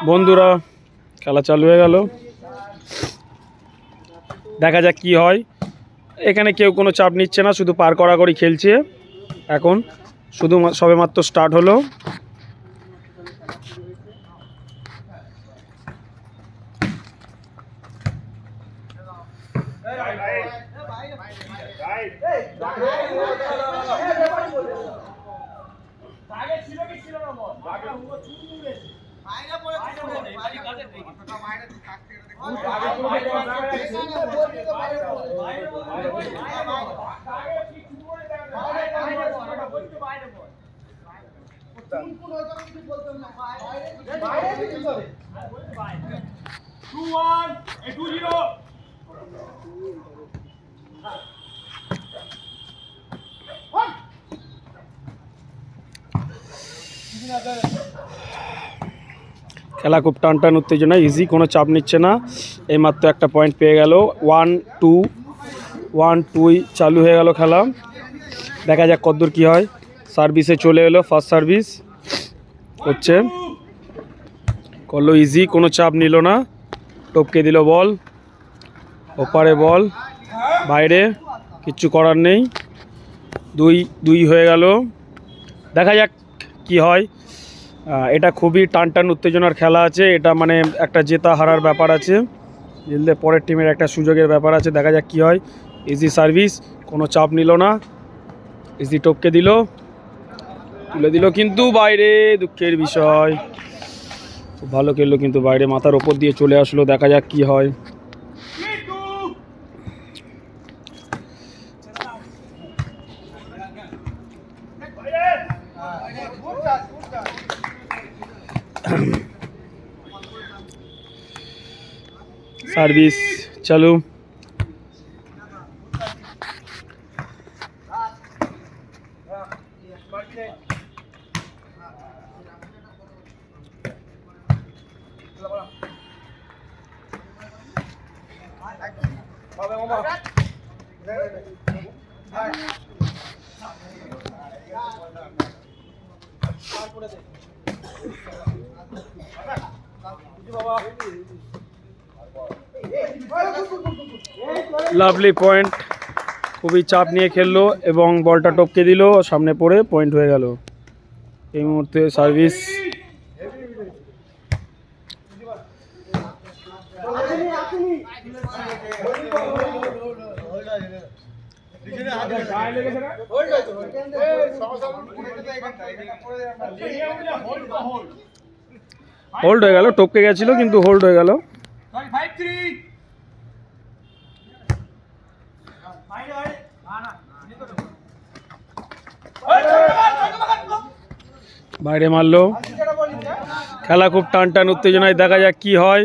বন্ধুরা খেলা চালু হয়ে গেল, দেখা যাক কি হয়। এখানে কেউ কোনো চাপ নিচ্ছে না, শুধু পার করাকরি খেলছে। এখন শুধু সবেমাত্র স্টার্ট হলো। খেলা খুব টান টান উত্তেজনা, ইজি, কোনো চাপ নিচ্ছে না। এইমাত্র একটা পয়েন্ট পেয়ে গেল। 1-2 চালু হয়ে গেল খেলা। দেখা যাক কতদূর কি হয়। সার্ভিসে চলে এলো, ফার্স্ট সার্ভিস হচ্ছে, করলো ইজি, কোনো চাপ নিল না, টপকে দিল বল, ওপারে বল, বাইরে, কিচ্ছু করার নেই। 2 হয়ে গেল। দেখা যাক কি হয়। এটা খুবই টান টান উত্তেজনার খেলা আছে। এটা মানে একটা জেতা হারার ব্যাপার আছে, জিতলে পরের টিমের একটা সুযোগের ব্যাপার আছে। দেখা যাক কি হয়। ইজি সার্ভিস, কোনো চাপ নিল না, ইজি টপকে দিল, তুলে দিল, কিন্তু বাইরে, দুঃখের বিষয়। খুব ভালো খেললো কিন্তু বাইরে, মাথার ওপর দিয়ে চলে আসলো। দেখা যাক কি হয়। সার্ভিস চালু। লাভলি পয়েন্ট, খুবই চাপ নিয়ে খেললো এবং বলটা টপকে দিল, সামনে পড়ে পয়েন্ট হয়ে গেল। এই মুহূর্তে সার্ভিস। হোল্ড হয়ে গেল, টপকে গেছিল কিন্তু হোল্ড হয়ে গেল। বাইরে মারলো। খেলা খুব টান টান উত্তেজনায়, দেখা যাক কি হয়।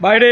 বাইরে।